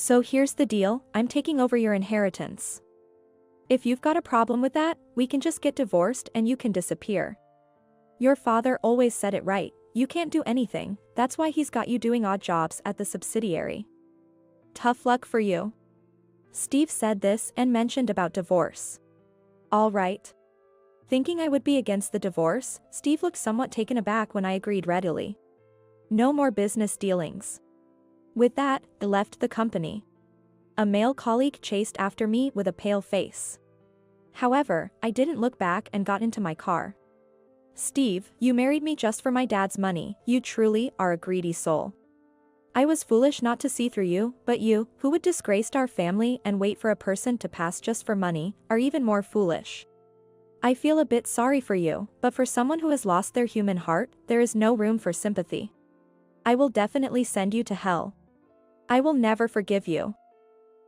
So here's the deal, I'm taking over your inheritance. If you've got a problem with that, we can just get divorced and you can disappear. Your father always said it right, you can't do anything, that's why he's got you doing odd jobs at the subsidiary. Tough luck for you. Steve said this and mentioned about divorce. All right. Thinking I would be against the divorce, Steve looked somewhat taken aback when I agreed readily. No more business dealings. With that, I left the company. A male colleague chased after me with a pale face. However, I didn't look back and got into my car. Steve, you married me just for my dad's money, you truly are a greedy soul. I was foolish not to see through you, but you, who would disgrace our family and wait for a person to pass just for money, are even more foolish. I feel a bit sorry for you, but for someone who has lost their human heart, there is no room for sympathy. I will definitely send you to hell. I will never forgive you.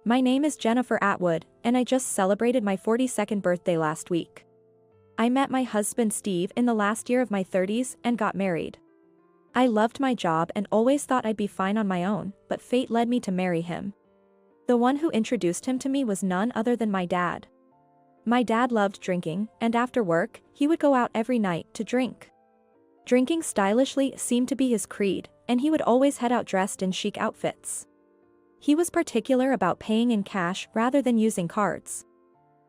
My name is Jennifer Atwood, and I just celebrated my 42nd birthday last week. I met my husband Steve in the last year of my 30s and got married. I loved my job and always thought I'd be fine on my own, but fate led me to marry him. The one who introduced him to me was none other than my dad. My dad loved drinking, and after work, he would go out every night to drink. Drinking stylishly seemed to be his creed, and he would always head out dressed in chic outfits. He was particular about paying in cash rather than using cards.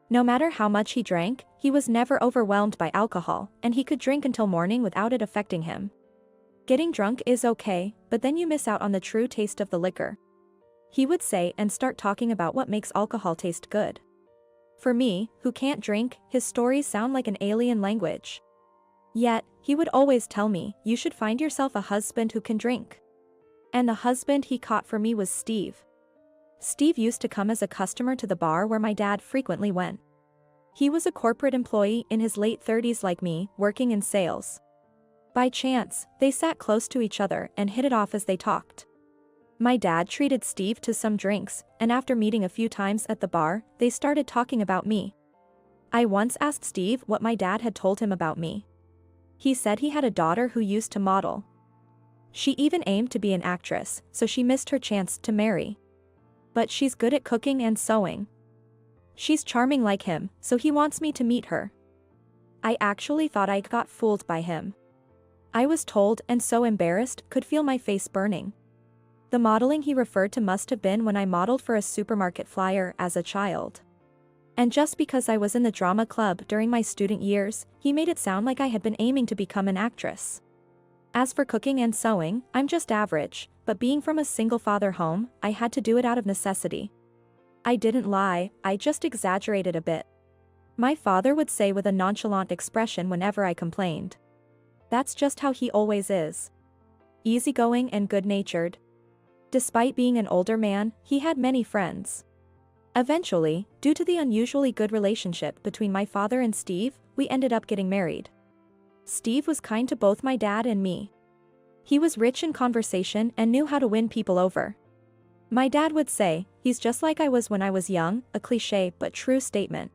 No matter how much he drank, he was never overwhelmed by alcohol, and he could drink until morning without it affecting him. Getting drunk is okay, but then you miss out on the true taste of the liquor. He would say and start talking about what makes alcohol taste good. For me, who can't drink, his stories sound like an alien language. Yet, he would always tell me, you should find yourself a husband who can drink. And the husband he caught for me was Steve. Steve used to come as a customer to the bar where my dad frequently went. He was a corporate employee in his late 30s like me, working in sales. By chance, they sat close to each other and hit it off as they talked. My dad treated Steve to some drinks, and after meeting a few times at the bar, they started talking about me. I once asked Steve what my dad had told him about me. He said he had a daughter who used to model. She even aimed to be an actress, so she missed her chance to marry. But she's good at cooking and sewing. She's charming like him, so he wants me to meet her. I actually thought I got fooled by him. I was told and so embarrassed, could feel my face burning. The modeling he referred to must have been when I modeled for a supermarket flyer as a child. And just because I was in the drama club during my student years, he made it sound like I had been aiming to become an actress. As for cooking and sewing, I'm just average, but being from a single-father home, I had to do it out of necessity. I didn't lie, I just exaggerated a bit. My father would say with a nonchalant expression whenever I complained. That's just how he always is. Easygoing and good-natured. Despite being an older man, he had many friends. Eventually, due to the unusually good relationship between my father and Steve, we ended up getting married. Steve was kind to both my dad and me. He was rich in conversation and knew how to win people over. My dad would say, he's just like I was when I was young, a cliché but true statement.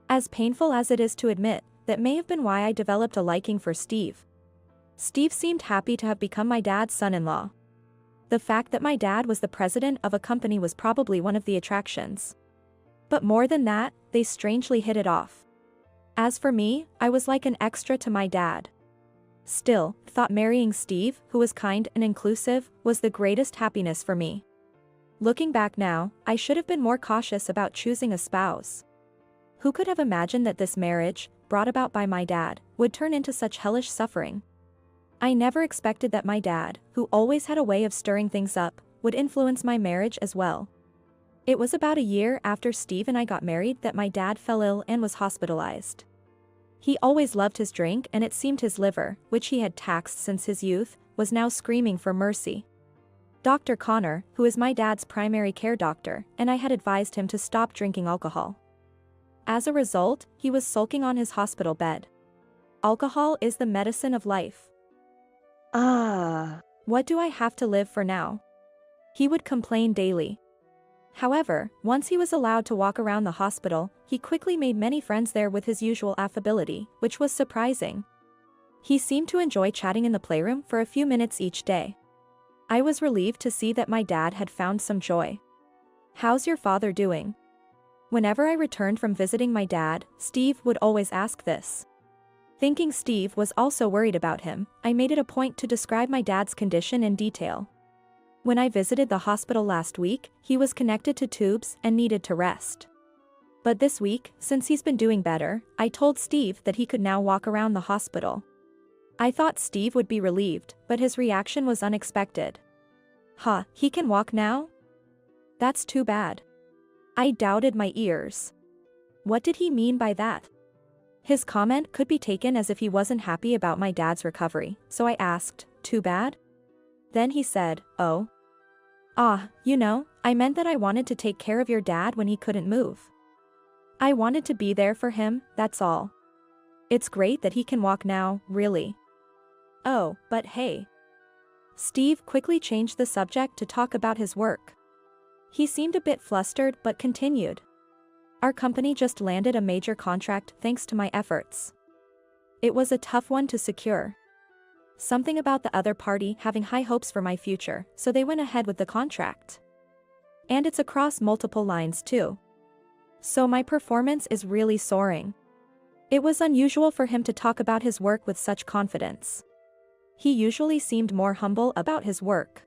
As painful as it is to admit, that may have been why I developed a liking for Steve. Steve seemed happy to have become my dad's son-in-law. The fact that my dad was the president of a company was probably one of the attractions. But more than that, they strangely hit it off. As for me, I was like an extra to my dad. Still, thought marrying Steve, who was kind and inclusive, was the greatest happiness for me. Looking back now, I should have been more cautious about choosing a spouse. Who could have imagined that this marriage, brought about by my dad, would turn into such hellish suffering? I never expected that my dad, who always had a way of stirring things up, would influence my marriage as well. It was about a year after Steve and I got married that my dad fell ill and was hospitalized. He always loved his drink, and it seemed his liver, which he had taxed since his youth, was now screaming for mercy. Dr. Connor, who is my dad's primary care doctor, and I had advised him to stop drinking alcohol. As a result, he was sulking on his hospital bed. Alcohol is the medicine of life. What do I have to live for now? He would complain daily. However, once he was allowed to walk around the hospital, he quickly made many friends there with his usual affability, which was surprising. He seemed to enjoy chatting in the playroom for a few minutes each day. I was relieved to see that my dad had found some joy. How's your father doing? Whenever I returned from visiting my dad, Steve would always ask this. Thinking Steve was also worried about him, I made it a point to describe my dad's condition in detail. When I visited the hospital last week, he was connected to tubes and needed to rest. But this week, since he's been doing better, I told Steve that he could now walk around the hospital. I thought Steve would be relieved, but his reaction was unexpected. Huh, he can walk now? That's too bad. I doubted my ears. What did he mean by that? His comment could be taken as if he wasn't happy about my dad's recovery, so I asked, too bad? Then he said, oh. I meant that I wanted to take care of your dad when he couldn't move. I wanted to be there for him, that's all. It's great that he can walk now, really. Oh, but hey. Steve quickly changed the subject to talk about his work. He seemed a bit flustered but continued. Our company just landed a major contract thanks to my efforts. It was a tough one to secure. Something about the other party having high hopes for my future, so they went ahead with the contract. And it's across multiple lines too. So my performance is really soaring. It was unusual for him to talk about his work with such confidence. He usually seemed more humble about his work.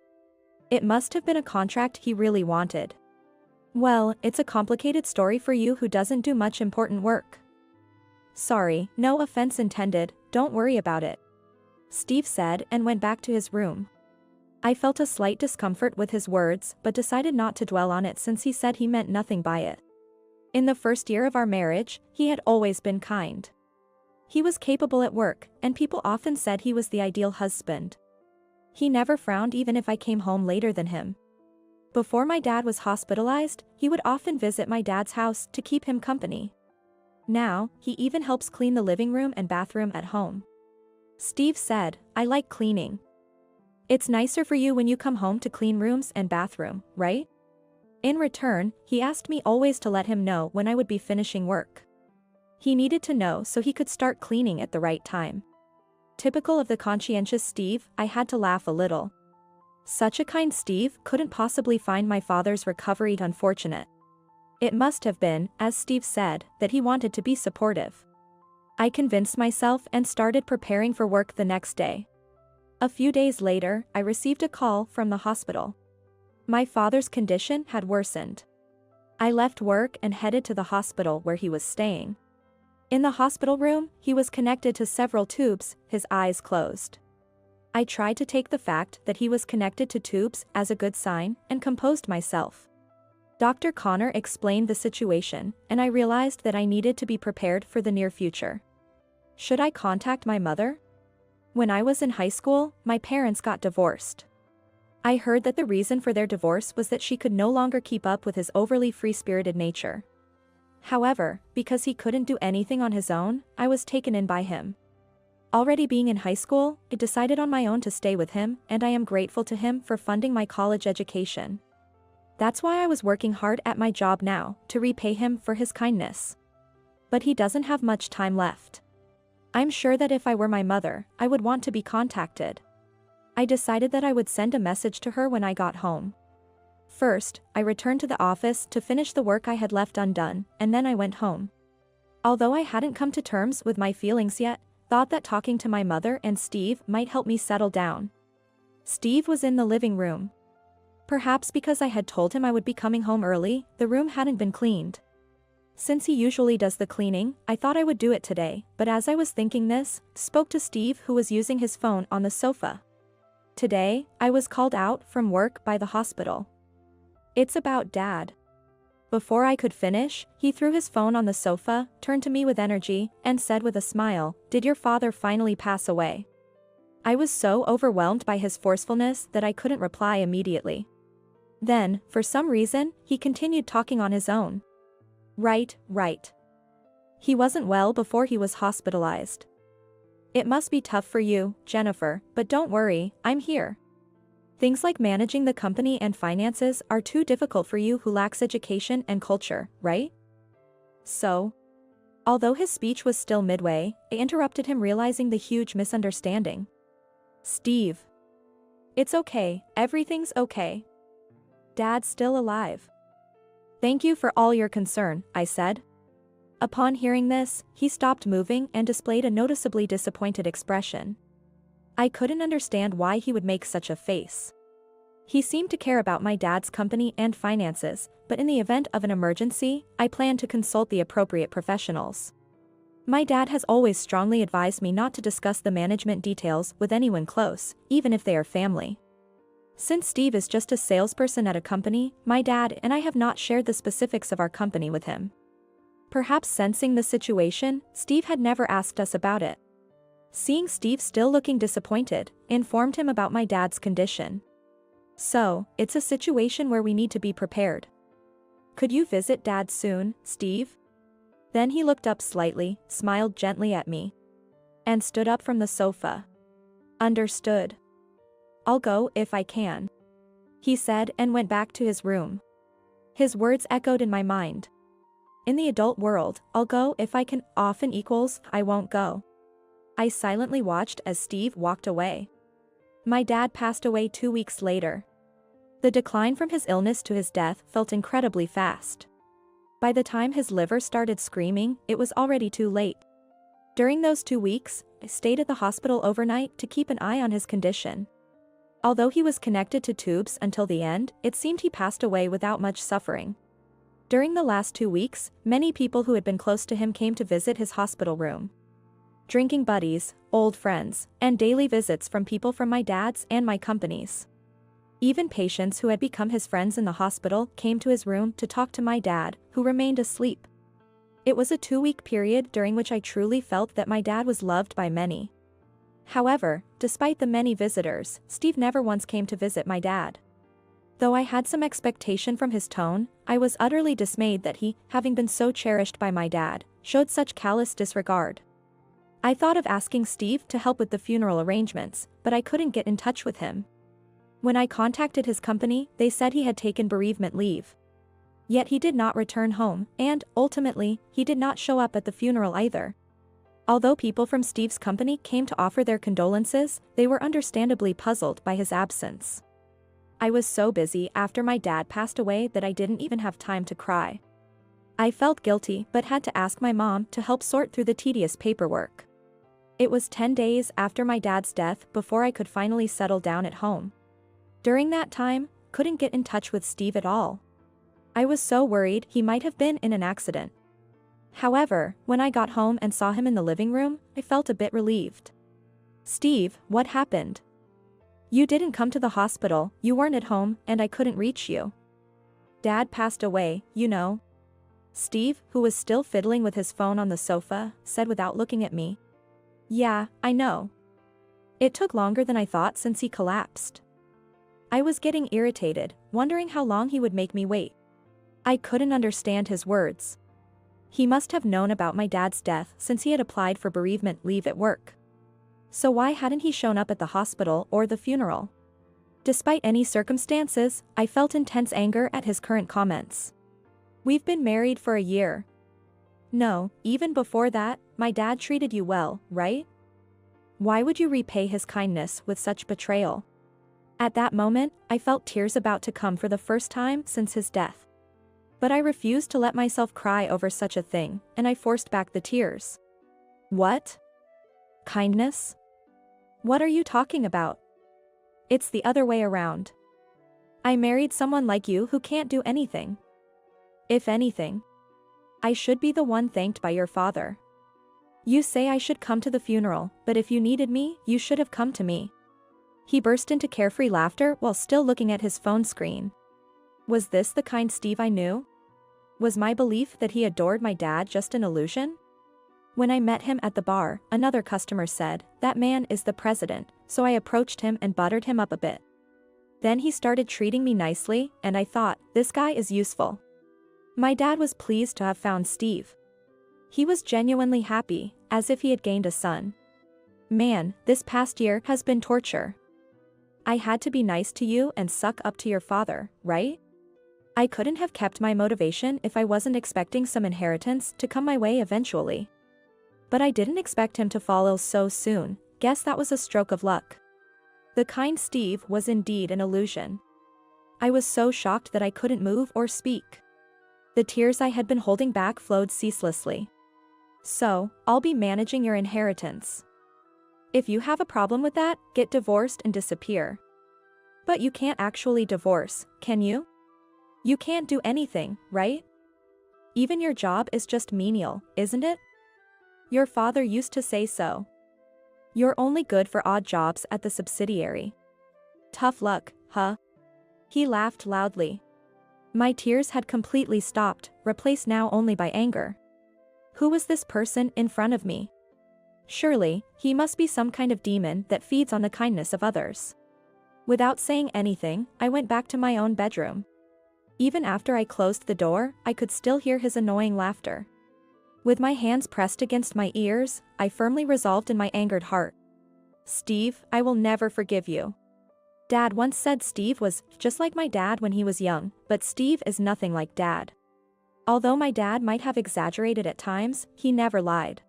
It must have been a contract he really wanted. Well, it's a complicated story for you who doesn't do much important work. Sorry, no offense intended, don't worry about it. Steve said and went back to his room. I felt a slight discomfort with his words but decided not to dwell on it since he said he meant nothing by it. In the first year of our marriage, he had always been kind. He was capable at work, and people often said he was the ideal husband. He never frowned even if I came home later than him. Before my dad was hospitalized, he would often visit my dad's house to keep him company. Now, he even helps clean the living room and bathroom at home. Steve said, I like cleaning. It's nicer for you when you come home to clean rooms and bathroom, right? In return, he asked me always to let him know when I would be finishing work. He needed to know so he could start cleaning at the right time. Typical of the conscientious Steve, I had to laugh a little. Such a kind Steve couldn't possibly find my father's recovery unfortunate. It must have been, as Steve said, that he wanted to be supportive. I convinced myself and started preparing for work the next day. A few days later, I received a call from the hospital. My father's condition had worsened. I left work and headed to the hospital where he was staying. In the hospital room, he was connected to several tubes, his eyes closed. I tried to take the fact that he was connected to tubes as a good sign and composed myself. Dr. Connor explained the situation, and I realized that I needed to be prepared for the near future. Should I contact my mother? When I was in high school, my parents got divorced. I heard that the reason for their divorce was that she could no longer keep up with his overly free-spirited nature. However, because he couldn't do anything on his own, I was taken in by him. Already being in high school, I decided on my own to stay with him, and I am grateful to him for funding my college education. That's why I was working hard at my job now, to repay him for his kindness. But he doesn't have much time left. I'm sure that if I were my mother, I would want to be contacted. I decided that I would send a message to her when I got home. First, I returned to the office to finish the work I had left undone, and then I went home. Although I hadn't come to terms with my feelings yet, thought that talking to my mother and Steve might help me settle down. Steve was in the living room. Perhaps because I had told him I would be coming home early, the room hadn't been cleaned. Since he usually does the cleaning, I thought I would do it today, but as I was thinking this, spoke to Steve who was using his phone on the sofa. Today, I was called out from work by the hospital. It's about Dad. Before I could finish, he threw his phone on the sofa, turned to me with energy, and said with a smile, "Did your father finally pass away?" I was so overwhelmed by his forcefulness that I couldn't reply immediately. Then, for some reason, he continued talking on his own. Right. He wasn't well before he was hospitalized. It must be tough for you, Jennifer, but don't worry, I'm here. Things like managing the company and finances are too difficult for you who lacks education and culture, right? So, although his speech was still midway, I interrupted him realizing the huge misunderstanding. Steve. It's okay, everything's okay. Dad's still alive. Thank you for all your concern, I said. Upon hearing this, he stopped moving and displayed a noticeably disappointed expression. I couldn't understand why he would make such a face. He seemed to care about my dad's company and finances, but in the event of an emergency, I planned to consult the appropriate professionals. My dad has always strongly advised me not to discuss the management details with anyone close, even if they are family. Since Steve is just a salesperson at a company, my dad and I have not shared the specifics of our company with him. Perhaps sensing the situation, Steve had never asked us about it. Seeing Steve still looking disappointed, informed him about my dad's condition. So, it's a situation where we need to be prepared. Could you visit Dad soon, Steve? Then he looked up slightly, smiled gently at me, and stood up from the sofa. Understood. I'll go if I can, he said and went back to his room. His words echoed in my mind. In the adult world, I'll go if I can often equals I won't go. I silently watched as Steve walked away. My dad passed away 2 weeks later. The decline from his illness to his death felt incredibly fast. By the time his liver started screaming, it was already too late. During those 2 weeks, I stayed at the hospital overnight to keep an eye on his condition. Although he was connected to tubes until the end, it seemed he passed away without much suffering. During the last 2 weeks, many people who had been close to him came to visit his hospital room. Drinking buddies, old friends, and daily visits from people from my dad's and my company's. Even patients who had become his friends in the hospital came to his room to talk to my dad, who remained asleep. It was a 2-week period during which I truly felt that my dad was loved by many. However, despite the many visitors, Steve never once came to visit my dad. Though I had some expectation from his tone, I was utterly dismayed that he, having been so cherished by my dad, showed such callous disregard. I thought of asking Steve to help with the funeral arrangements, but I couldn't get in touch with him. When I contacted his company, they said he had taken bereavement leave. Yet he did not return home, and, ultimately, he did not show up at the funeral either. Although people from Steve's company came to offer their condolences, they were understandably puzzled by his absence. I was so busy after my dad passed away that I didn't even have time to cry. I felt guilty but had to ask my mom to help sort through the tedious paperwork. It was 10 days after my dad's death before I could finally settle down at home. During that time, couldn't get in touch with Steve at all. I was so worried he might have been in an accident. However, when I got home and saw him in the living room, I felt a bit relieved. Steve, what happened? You didn't come to the hospital, you weren't at home, and I couldn't reach you. Dad passed away, you know. Steve, who was still fiddling with his phone on the sofa, said without looking at me. Yeah, I know. It took longer than I thought since he collapsed. I was getting irritated, wondering how long he would make me wait. I couldn't understand his words. He must have known about my dad's death since he had applied for bereavement leave at work. So why hadn't he shown up at the hospital or the funeral? Despite any circumstances, I felt intense anger at his current comments. We've been married for a year. No, even before that, my dad treated you well, right? Why would you repay his kindness with such betrayal? At that moment, I felt tears about to come for the first time since his death. But I refused to let myself cry over such a thing, and I forced back the tears. What? Kindness? What are you talking about? It's the other way around. I married someone like you who can't do anything. If anything, I should be the one thanked by your father. You say I should come to the funeral, but if you needed me, you should have come to me. He burst into carefree laughter while still looking at his phone screen. Was this the kind Steve I knew? Was my belief that he adored my dad just an illusion? When I met him at the bar, another customer said, "That man is the president," so I approached him and buttered him up a bit. Then he started treating me nicely, and I thought, this guy is useful. My dad was pleased to have found Steve. He was genuinely happy, as if he had gained a son. Man, this past year has been torture. I had to be nice to you and suck up to your father, right? I couldn't have kept my motivation if I wasn't expecting some inheritance to come my way eventually. But I didn't expect him to fall ill so soon, guess that was a stroke of luck. The kind Steve was indeed an illusion. I was so shocked that I couldn't move or speak. The tears I had been holding back flowed ceaselessly. So, I'll be managing your inheritance. If you have a problem with that, get divorced and disappear. But you can't actually divorce, can you? You can't do anything, right? Even your job is just menial, isn't it? Your father used to say so. You're only good for odd jobs at the subsidiary. Tough luck, huh? He laughed loudly. My tears had completely stopped, replaced now only by anger. Who was this person in front of me? Surely, he must be some kind of demon that feeds on the kindness of others. Without saying anything, I went back to my own bedroom. Even after I closed the door, I could still hear his annoying laughter. With my hands pressed against my ears, I firmly resolved in my angered heart. Steve, I will never forgive you. Dad once said Steve was just like my dad when he was young, but Steve is nothing like Dad. Although my dad might have exaggerated at times, he never lied.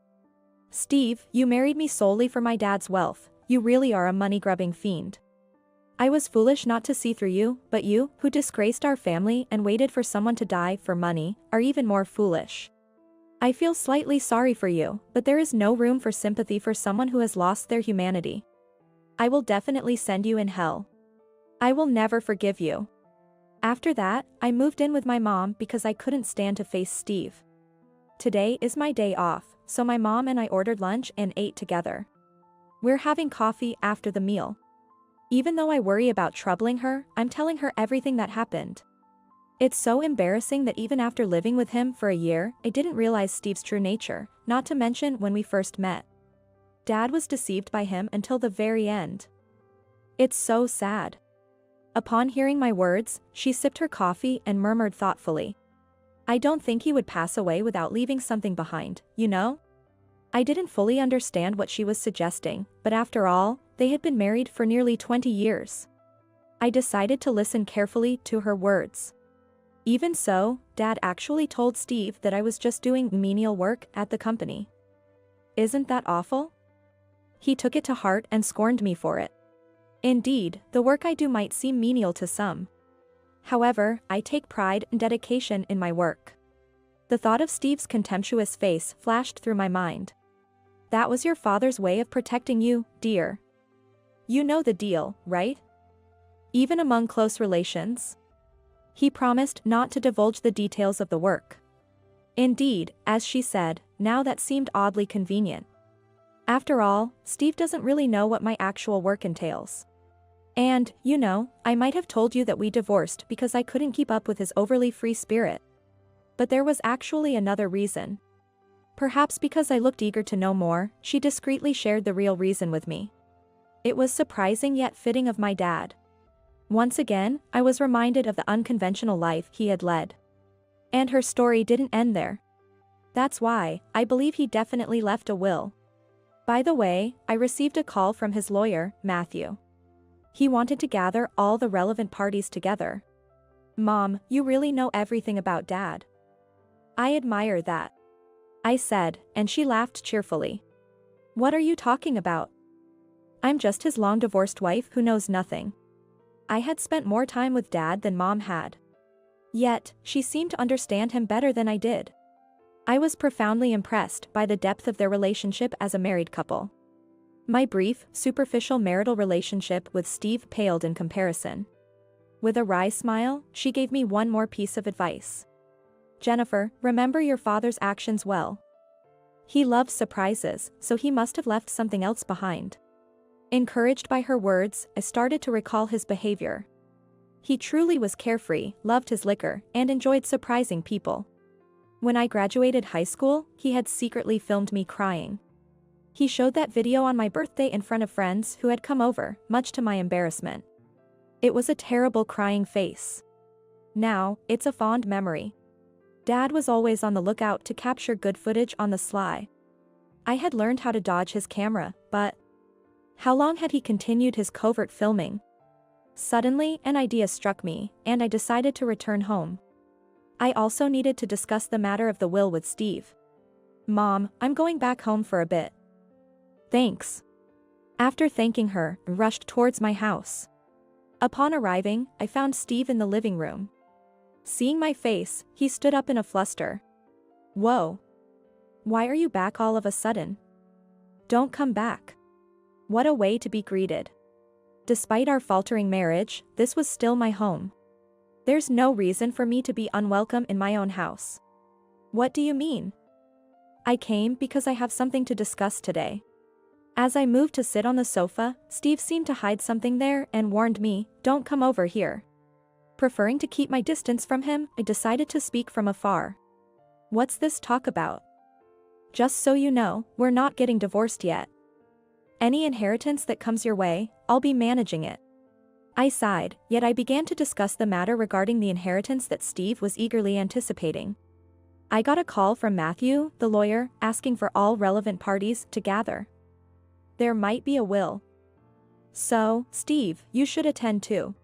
Steve, you married me solely for my dad's wealth. You really are a money-grubbing fiend. I was foolish not to see through you, but you, who disgraced our family and waited for someone to die for money, are even more foolish. I feel slightly sorry for you, but there is no room for sympathy for someone who has lost their humanity. I will definitely send you in hell. I will never forgive you. After that, I moved in with my mom because I couldn't stand to face Steve. Today is my day off, so my mom and I ordered lunch and ate together. We're having coffee after the meal. Even though I worry about troubling her, I'm telling her everything that happened. It's so embarrassing that even after living with him for a year, I didn't realize Steve's true nature, not to mention when we first met. Dad was deceived by him until the very end. It's so sad. Upon hearing my words, she sipped her coffee and murmured thoughtfully. I don't think he would pass away without leaving something behind, you know? I didn't fully understand what she was suggesting, but after all, they had been married for nearly 20 years. I decided to listen carefully to her words. Even so, Dad actually told Steve that I was just doing menial work at the company. Isn't that awful? He took it to heart and scorned me for it. Indeed, the work I do might seem menial to some. However, I take pride and dedication in my work. The thought of Steve's contemptuous face flashed through my mind. That was your father's way of protecting you, dear. You know the deal, right? Even among close relations. He promised not to divulge the details of the work. Indeed, as she said, now that seemed oddly convenient. After all, Steve doesn't really know what my actual work entails. And, you know, I might have told you that we divorced because I couldn't keep up with his overly free spirit. But there was actually another reason. Perhaps because I looked eager to know more, she discreetly shared the real reason with me. It was surprising yet fitting of my dad. Once again, I was reminded of the unconventional life he had led. And her story didn't end there. That's why, I believe he definitely left a will. By the way, I received a call from his lawyer, Matthew. He wanted to gather all the relevant parties together. Mom, you really know everything about Dad. I admire that. I said, and she laughed cheerfully. What are you talking about? I'm just his long-divorced wife who knows nothing. I had spent more time with Dad than Mom had. Yet, she seemed to understand him better than I did. I was profoundly impressed by the depth of their relationship as a married couple. My brief, superficial marital relationship with Steve paled in comparison. With a wry smile, she gave me one more piece of advice. Jennifer, remember your father's actions well. He loves surprises, so he must have left something else behind. Encouraged by her words, I started to recall his behavior. He truly was carefree, loved his liquor, and enjoyed surprising people. When I graduated high school, he had secretly filmed me crying. He showed that video on my birthday in front of friends who had come over, much to my embarrassment. It was a terrible crying face. Now, it's a fond memory. Dad was always on the lookout to capture good footage on the sly. I had learned how to dodge his camera, but how long had he continued his covert filming? Suddenly, an idea struck me, and I decided to return home. I also needed to discuss the matter of the will with Steve. Mom, I'm going back home for a bit. Thanks. After thanking her, I rushed towards my house. Upon arriving, I found Steve in the living room. Seeing my face, he stood up in a fluster. Whoa. Why are you back all of a sudden? Don't come back. What a way to be greeted. Despite our faltering marriage, this was still my home. There's no reason for me to be unwelcome in my own house. What do you mean? I came because I have something to discuss today. As I moved to sit on the sofa, Steve seemed to hide something there and warned me, don't come over here. Preferring to keep my distance from him, I decided to speak from afar. What's this talk about? Just so you know, we're not getting divorced yet. Any inheritance that comes your way, I'll be managing it. I sighed, yet I began to discuss the matter regarding the inheritance that Steve was eagerly anticipating. I got a call from Matthew, the lawyer, asking for all relevant parties to gather. There might be a will. So, Steve, you should attend too.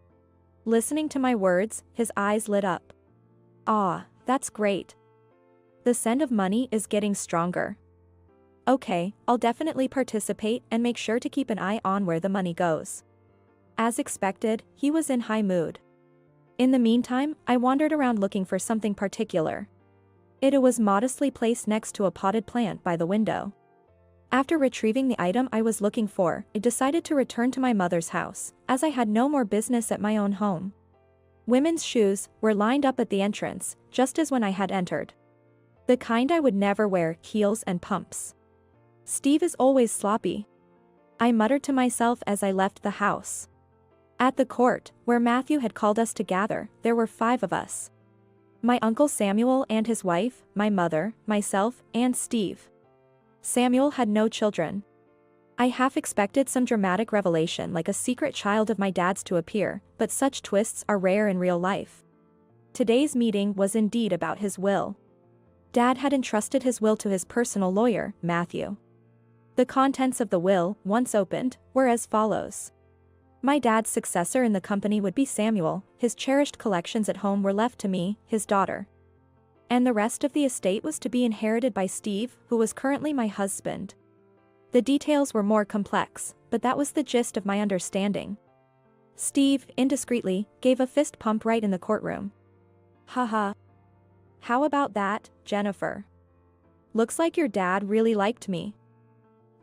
Listening to my words, his eyes lit up. Ah, that's great. The scent of money is getting stronger. Okay, I'll definitely participate and make sure to keep an eye on where the money goes. As expected, he was in high mood. In the meantime, I wandered around looking for something particular. It was modestly placed next to a potted plant by the window. After retrieving the item I was looking for, I decided to return to my mother's house, as I had no more business at my own home. Women's shoes were lined up at the entrance, just as when I had entered. The kind I would never wear, heels and pumps. Steve is always sloppy. I muttered to myself as I left the house. At the court, where Matthew had called us to gather, there were 5 of us. My uncle Samuel and his wife, my mother, myself, and Steve. Samuel had no children. I half expected some dramatic revelation like a secret child of my dad's to appear, but such twists are rare in real life. Today's meeting was indeed about his will. Dad had entrusted his will to his personal lawyer, Matthew. The contents of the will, once opened, were as follows. My dad's successor in the company would be Samuel, his cherished collections at home were left to me, his daughter. And the rest of the estate was to be inherited by Steve, who was currently my husband. The details were more complex, but that was the gist of my understanding. Steve, indiscreetly, gave a fist pump right in the courtroom. Haha. How about that, Jennifer? Looks like your dad really liked me.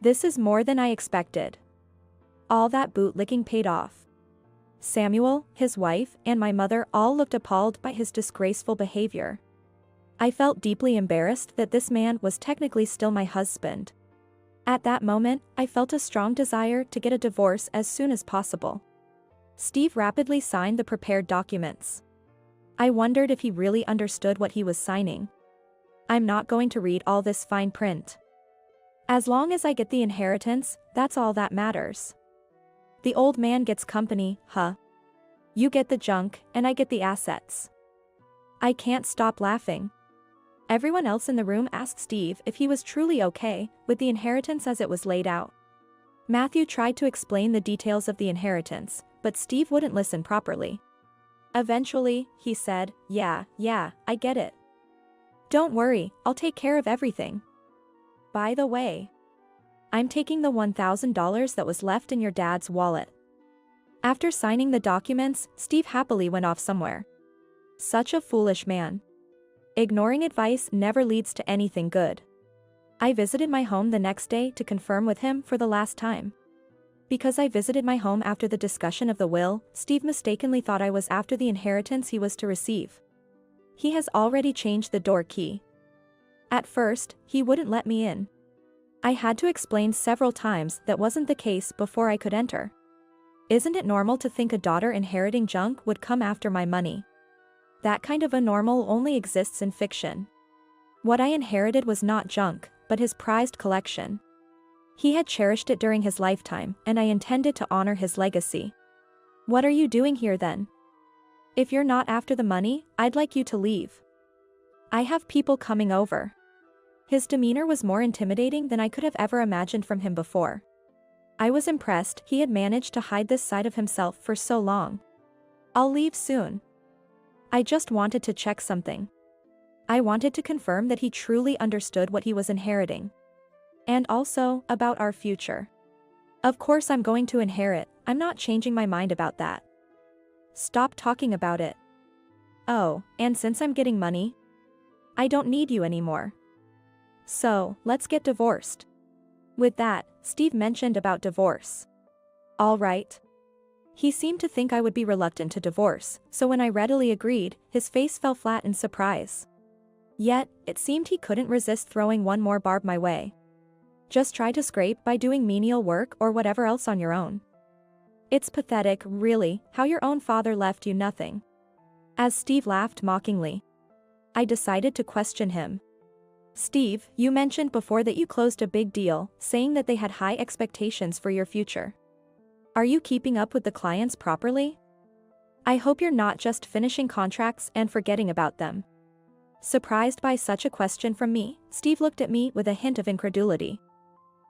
This is more than I expected. All that bootlicking paid off. Samuel, his wife, and my mother all looked appalled by his disgraceful behavior. I felt deeply embarrassed that this man was technically still my husband. At that moment, I felt a strong desire to get a divorce as soon as possible. Steve rapidly signed the prepared documents. I wondered if he really understood what he was signing. I'm not going to read all this fine print. As long as I get the inheritance, that's all that matters. The old man gets company, huh? You get the junk, and I get the assets. I can't stop laughing. Everyone else in the room asked Steve if he was truly okay with the inheritance as it was laid out. Matthew tried to explain the details of the inheritance, but Steve wouldn't listen properly. Eventually, he said, yeah, I get it. Don't worry, I'll take care of everything. By the way, I'm taking the $1,000 that was left in your dad's wallet. After signing the documents, Steve happily went off somewhere. Such a foolish man. Ignoring advice never leads to anything good. I visited my home the next day to confirm with him for the last time. Because I visited my home after the discussion of the will, Steve mistakenly thought I was after the inheritance he was to receive. He has already changed the door key. At first, he wouldn't let me in. I had to explain several times that wasn't the case before I could enter. Isn't it normal to think a daughter inheriting junk would come after my money? That kind of a normal only exists in fiction. What I inherited was not junk, but his prized collection. He had cherished it during his lifetime, and I intended to honor his legacy. What are you doing here then? If you're not after the money, I'd like you to leave. I have people coming over. His demeanor was more intimidating than I could have ever imagined from him before. I was impressed he had managed to hide this side of himself for so long. I'll leave soon. I just wanted to check something. I wanted to confirm that he truly understood what he was inheriting. And also, about our future. Of course I'm going to inherit, I'm not changing my mind about that. Stop talking about it. Oh, and since I'm getting money, I don't need you anymore. So, let's get divorced. With that, Steve mentioned about divorce. All right. He seemed to think I would be reluctant to divorce, so when I readily agreed, his face fell flat in surprise. Yet, it seemed he couldn't resist throwing one more barb my way. Just try to scrape by doing menial work or whatever else on your own. It's pathetic, really, how your own father left you nothing. As Steve laughed mockingly, I decided to question him. Steve, you mentioned before that you closed a big deal, saying that they had high expectations for your future. Are you keeping up with the clients properly? I hope you're not just finishing contracts and forgetting about them. Surprised by such a question from me, Steve looked at me with a hint of incredulity.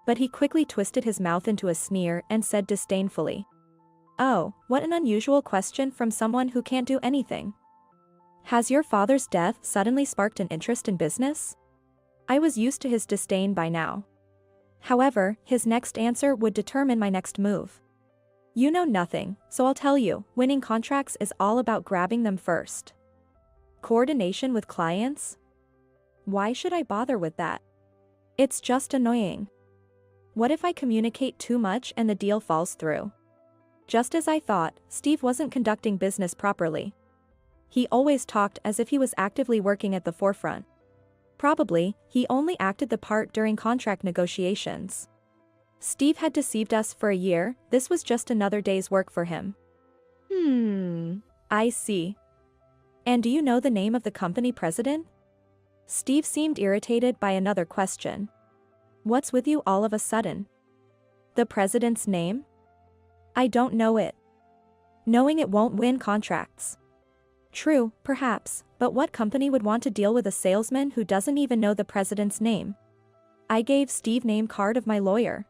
But he quickly twisted his mouth into a sneer and said disdainfully, "Oh, what an unusual question from someone who can't do anything. Has your father's death suddenly sparked an interest in business?" I was used to his disdain by now. However, his next answer would determine my next move. You know nothing, so I'll tell you, winning contracts is all about grabbing them first. Coordination with clients? Why should I bother with that? It's just annoying. What if I communicate too much and the deal falls through? Just as I thought, Steve wasn't conducting business properly. He always talked as if he was actively working at the forefront. Probably, he only acted the part during contract negotiations. Steve had deceived us for a year, this was just another day's work for him. I see. And do you know the name of the company president? Steve seemed irritated by another question. What's with you all of a sudden? The president's name? I don't know it. Knowing it won't win contracts. True, perhaps, but what company would want to deal with a salesman who doesn't even know the president's name? I gave Steve name card of my lawyer.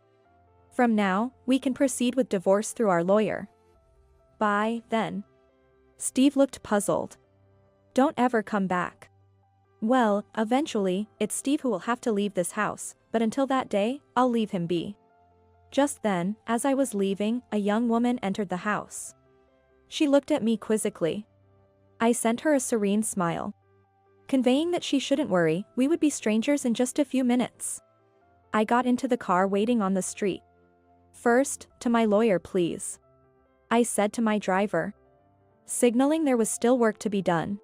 From now, we can proceed with divorce through our lawyer. Bye, then. Steve looked puzzled. Don't ever come back. Well, eventually, it's Steve who will have to leave this house, but until that day, I'll leave him be. Just then, as I was leaving, a young woman entered the house. She looked at me quizzically. I sent her a serene smile, conveying that she shouldn't worry, we would be strangers in just a few minutes. I got into the car waiting on the street. First, to my lawyer please, I said to my driver, signaling there was still work to be done.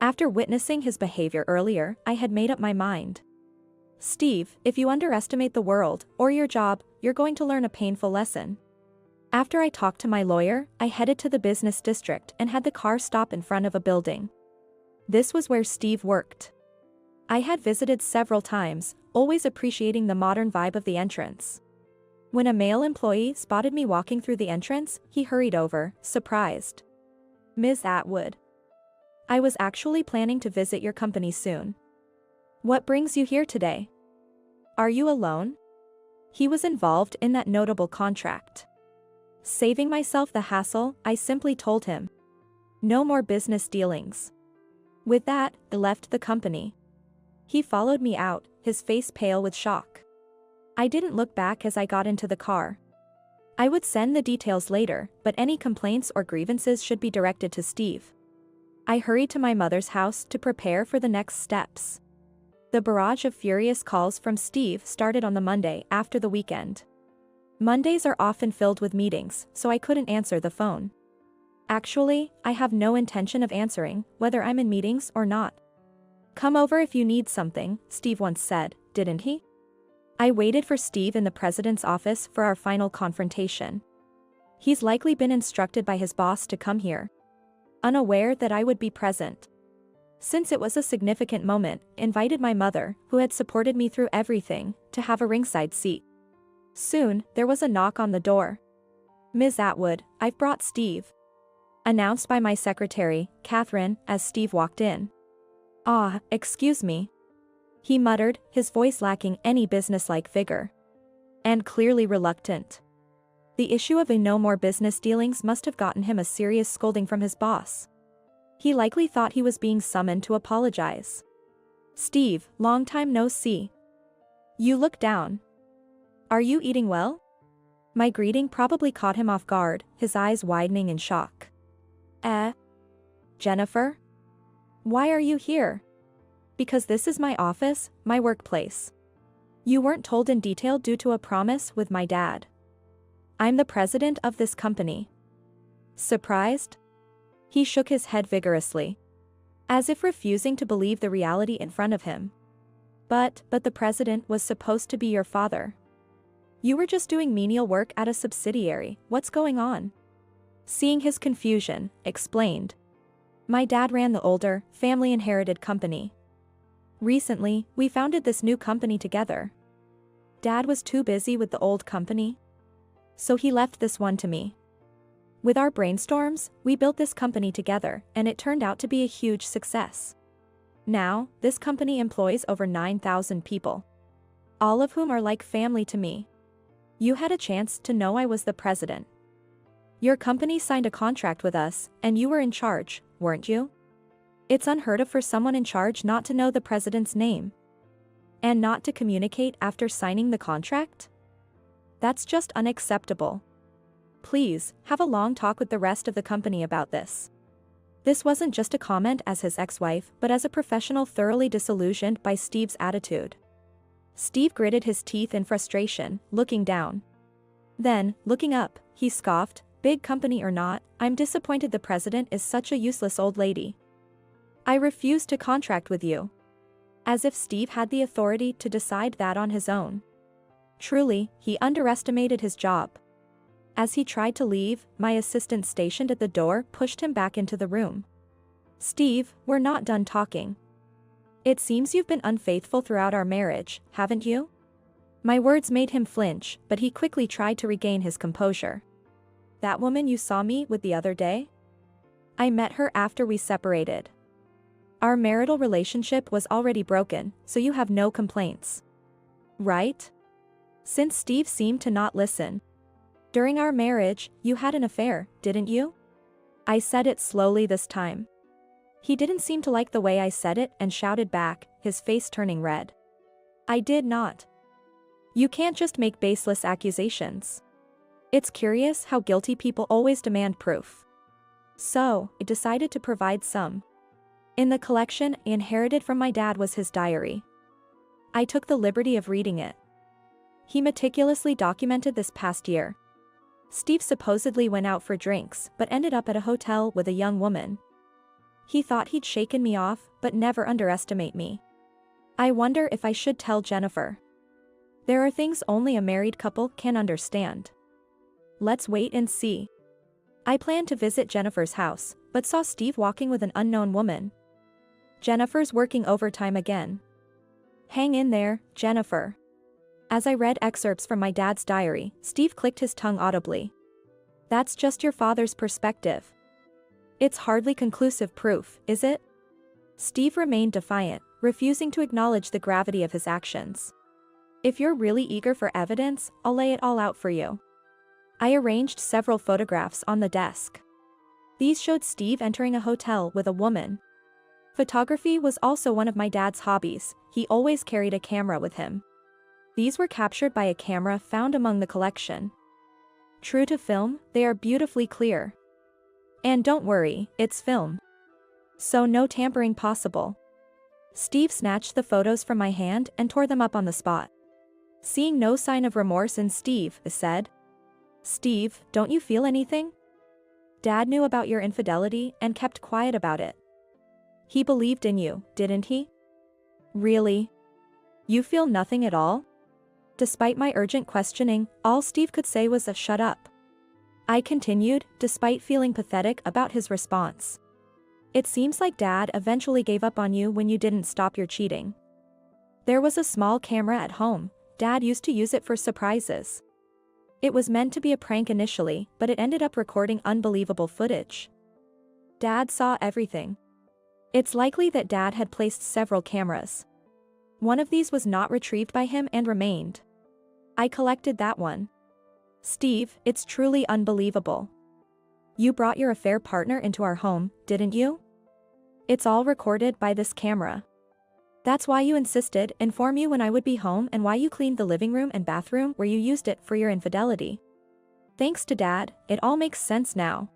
After witnessing his behavior earlier, I had made up my mind. Steve, if you underestimate the world, or your job, you're going to learn a painful lesson. After I talked to my lawyer, I headed to the business district and had the car stop in front of a building. This was where Steve worked. I had visited several times, always appreciating the modern vibe of the entrance. When a male employee spotted me walking through the entrance, he hurried over, surprised. Ms. Atwood. I was actually planning to visit your company soon. What brings you here today? Are you alone? He was involved in that notable contract. Saving myself the hassle, I simply told him. No more business dealings. With that, I left the company. He followed me out, his face pale with shock. I didn't look back as I got into the car. I would send the details later, but any complaints or grievances should be directed to Steve. I hurried to my mother's house to prepare for the next steps. The barrage of furious calls from Steve started on the Monday after the weekend. Mondays are often filled with meetings, so I couldn't answer the phone. Actually, I have no intention of answering, whether I'm in meetings or not. Come over if you need something, Steve once said, didn't he? I waited for Steve in the president's office for our final confrontation. He's likely been instructed by his boss to come here, unaware that I would be present. Since it was a significant moment, invited my mother, who had supported me through everything, to have a ringside seat. Soon, there was a knock on the door. Ms. Atwood, I've brought Steve. Announced by my secretary, Catherine, as Steve walked in. Ah, excuse me. He muttered, his voice lacking any businesslike vigor. And clearly reluctant. The issue of no more business dealings must have gotten him a serious scolding from his boss. He likely thought he was being summoned to apologize. Steve, long time no see. You look down. Are you eating well? My greeting probably caught him off guard, his eyes widening in shock. Jennifer? Why are you here? Because this is my office, my workplace. You weren't told in detail due to a promise with my dad. I'm the president of this company. Surprised? He shook his head vigorously, as if refusing to believe the reality in front of him. But the president was supposed to be your father. You were just doing menial work at a subsidiary. What's going on? Seeing his confusion, explained. My dad ran the older, family-inherited company. Recently, we founded this new company together. Dad was too busy with the old company, so he left this one to me. With our brainstorms, we built this company together, and it turned out to be a huge success. Now, this company employs over 9,000 people, all of whom are like family to me. You had a chance to know I was the president. Your company signed a contract with us, and you were in charge, weren't you? It's unheard of for someone in charge not to know the president's name, and not to communicate after signing the contract? That's just unacceptable. Please, have a long talk with the rest of the company about this. This wasn't just a comment as his ex-wife, but as a professional thoroughly disillusioned by Steve's attitude. Steve gritted his teeth in frustration, looking down. Then, looking up, he scoffed, "Big company or not, I'm disappointed the president is such a useless old lady. I refuse to contract with you." As if Steve had the authority to decide that on his own. Truly, he underestimated his job. As he tried to leave, my assistant stationed at the door pushed him back into the room. "Steve, we're not done talking. It seems you've been unfaithful throughout our marriage, haven't you?" My words made him flinch, but he quickly tried to regain his composure. "That woman you saw me with the other day? I met her after we separated. Our marital relationship was already broken, so you have no complaints. Right?" Since Steve seemed to not listen. "During our marriage, you had an affair, didn't you?" I said it slowly this time. He didn't seem to like the way I said it and shouted back, his face turning red. "I did not." You can't just make baseless accusations. It's curious how guilty people always demand proof. So, I decided to provide some. In the collection I inherited from my dad was his diary. I took the liberty of reading it. He meticulously documented this past year. Steve supposedly went out for drinks but ended up at a hotel with a young woman. He thought he'd shaken me off, but never underestimate me. I wonder if I should tell Jennifer. There are things only a married couple can understand. Let's wait and see. I planned to visit Jennifer's house, but saw Steve walking with an unknown woman. Jennifer's working overtime again. Hang in there, Jennifer. As I read excerpts from my dad's diary, Steve clicked his tongue audibly. That's just your father's perspective. It's hardly conclusive proof, is it? Steve remained defiant, refusing to acknowledge the gravity of his actions. If you're really eager for evidence, I'll lay it all out for you. I arranged several photographs on the desk. These showed Steve entering a hotel with a woman. Photography was also one of my dad's hobbies, he always carried a camera with him. These were captured by a camera found among the collection. True to film, they are beautifully clear. And don't worry, it's film. So no tampering possible. Steve snatched the photos from my hand and tore them up on the spot. Seeing no sign of remorse in Steve, I said, "Steve, don't you feel anything? Dad knew about your infidelity and kept quiet about it. He believed in you, didn't he? Really? You feel nothing at all?" Despite my urgent questioning, all Steve could say was a "shut up." I continued, despite feeling pathetic about his response. "It seems like Dad eventually gave up on you when you didn't stop your cheating. There was a small camera at home, Dad used to use it for surprises. It was meant to be a prank initially, but it ended up recording unbelievable footage. Dad saw everything. It's likely that Dad had placed several cameras. One of these was not retrieved by him and remained. I collected that one. Steve, it's truly unbelievable. You brought your affair partner into our home, didn't you? It's all recorded by this camera. That's why you insisted inform you when I would be home and why you cleaned the living room and bathroom where you used it for your infidelity. Thanks to Dad, it all makes sense now."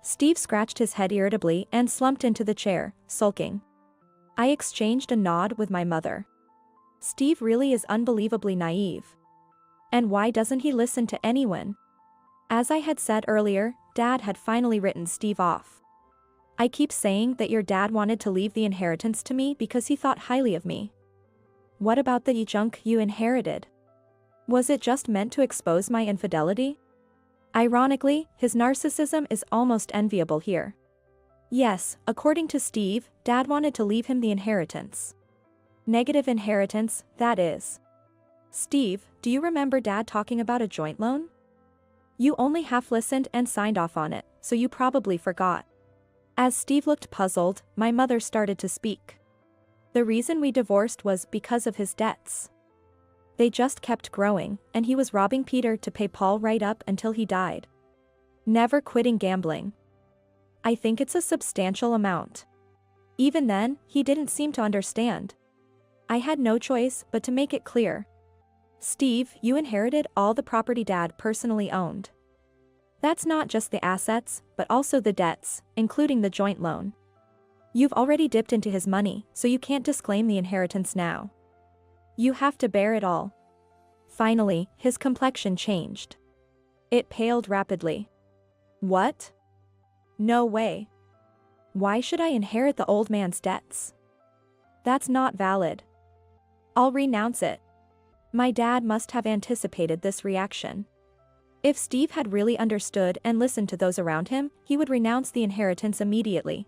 Steve scratched his head irritably and slumped into the chair, sulking. I exchanged a nod with my mother. Steve really is unbelievably naive. And why doesn't he listen to anyone? As I had said earlier, Dad had finally written Steve off. I keep saying that your dad wanted to leave the inheritance to me because he thought highly of me. What about the junk you inherited? Was it just meant to expose my infidelity? Ironically, his narcissism is almost enviable here. Yes, according to Steve, Dad wanted to leave him the inheritance. Negative inheritance, that is. Steve, do you remember Dad talking about a joint loan? You only half listened and signed off on it, so you probably forgot. As Steve looked puzzled, my mother started to speak. The reason we divorced was because of his debts. They just kept growing, and he was robbing Peter to pay Paul right up until he died. Never quitting gambling. I think it's a substantial amount. Even then, he didn't seem to understand. I had no choice but to make it clear. Steve, you inherited all the property Dad personally owned. That's not just the assets, but also the debts, including the joint loan. You've already dipped into his money, so you can't disclaim the inheritance now. You have to bear it all. Finally, his complexion changed. It paled rapidly. What? No way. Why should I inherit the old man's debts? That's not valid. I'll renounce it. My dad must have anticipated this reaction. If Steve had really understood and listened to those around him, he would renounce the inheritance immediately.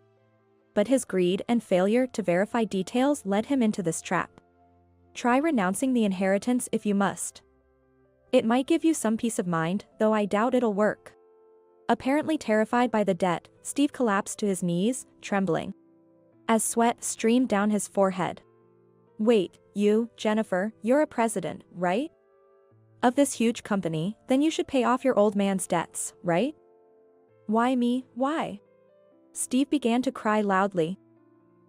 But his greed and failure to verify details led him into this trap. Try renouncing the inheritance if you must. It might give you some peace of mind, though I doubt it'll work. Apparently terrified by the debt, Steve collapsed to his knees, trembling. As sweat streamed down his forehead. Wait, you, Jennifer, you're a president, right? Of this huge company, then you should pay off your old man's debts, right? Why me, why? Steve began to cry loudly.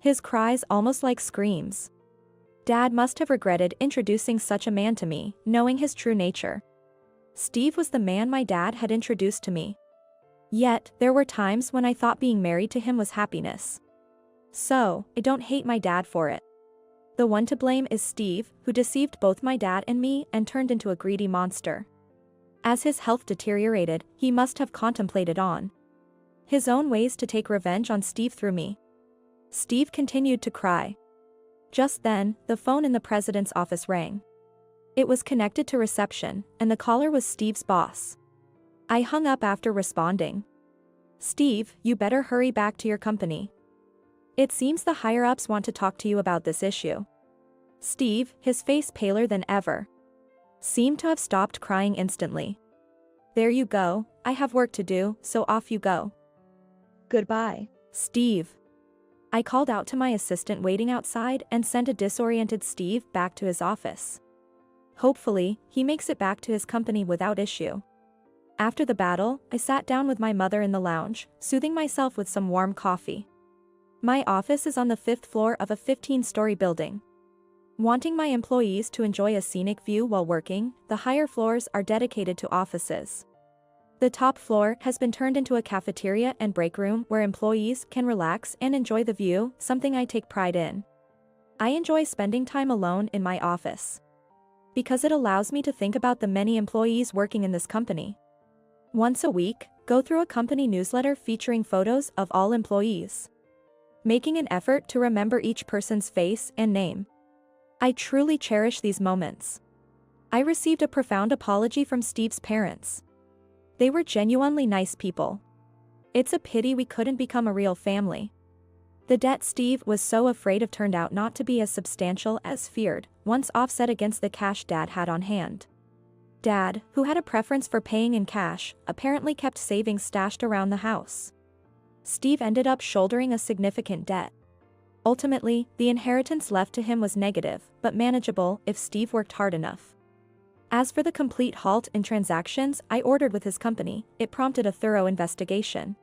His cries almost like screams. Dad must have regretted introducing such a man to me, knowing his true nature. Steve was the man my dad had introduced to me. Yet, there were times when I thought being married to him was happiness. So, I don't hate my dad for it. The one to blame is Steve, who deceived both my dad and me and turned into a greedy monster. As his health deteriorated, he must have contemplated on his own ways to take revenge on Steve through me. Steve continued to cry. Just then, the phone in the president's office rang. It was connected to reception, and the caller was Steve's boss. I hung up after responding. Steve, you better hurry back to your company. It seems the higher-ups want to talk to you about this issue. Steve, his face paler than ever, seemed to have stopped crying instantly. There you go, I have work to do, so off you go. Goodbye, Steve. I called out to my assistant waiting outside and sent a disoriented Steve back to his office. Hopefully, he makes it back to his company without issue. After the battle, I sat down with my mother in the lounge, soothing myself with some warm coffee. My office is on the 5th floor of a 15-story building. Wanting my employees to enjoy a scenic view while working, the higher floors are dedicated to offices. The top floor has been turned into a cafeteria and break room where employees can relax and enjoy the view, something I take pride in. I enjoy spending time alone in my office, because it allows me to think about the many employees working in this company. Once a week, go through a company newsletter featuring photos of all employees, making an effort to remember each person's face and name. I truly cherish these moments. I received a profound apology from Steve's parents. They were genuinely nice people. It's a pity we couldn't become a real family. The debt Steve was so afraid of turned out not to be as substantial as feared, once offset against the cash Dad had on hand. Dad, who had a preference for paying in cash, apparently kept savings stashed around the house. Steve ended up shouldering a significant debt. Ultimately, the inheritance left to him was negative, but manageable if Steve worked hard enough. As for the complete halt in transactions I ordered with his company, it prompted a thorough investigation.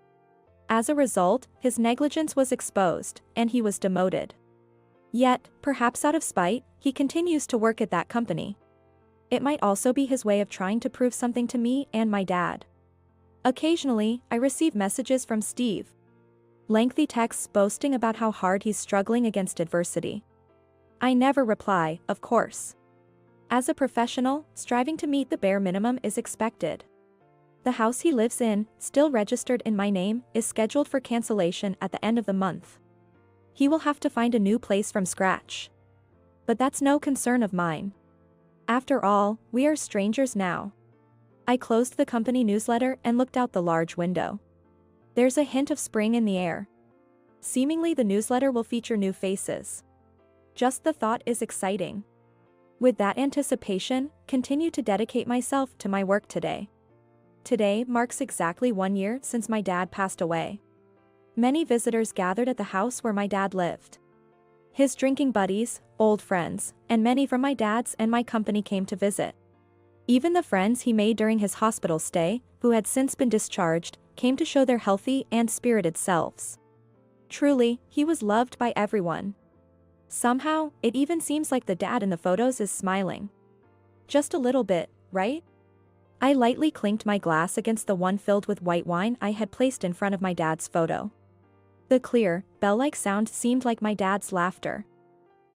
As a result, his negligence was exposed, and he was demoted. Yet, perhaps out of spite, he continues to work at that company. It might also be his way of trying to prove something to me and my dad. Occasionally, I receive messages from Steve. Lengthy texts boasting about how hard he's struggling against adversity. I never reply, of course. As a professional, striving to meet the bare minimum is expected. The house he lives in, still registered in my name, is scheduled for cancellation at the end of the month. He will have to find a new place from scratch. But that's no concern of mine. After all, we are strangers now. I closed the company newsletter and looked out the large window. There's a hint of spring in the air. Seemingly the newsletter will feature new faces. Just the thought is exciting. With that anticipation, continue to dedicate myself to my work today. Today marks exactly 1 year since my dad passed away. Many visitors gathered at the house where my dad lived. His drinking buddies, old friends, and many from my dad's and my company came to visit. Even the friends he made during his hospital stay, who had since been discharged, came to show their healthy and spirited selves. Truly, he was loved by everyone. Somehow, it even seems like the dad in the photos is smiling. Just a little bit, right? I lightly clinked my glass against the one filled with white wine I had placed in front of my dad's photo. The clear, bell-like sound seemed like my dad's laughter.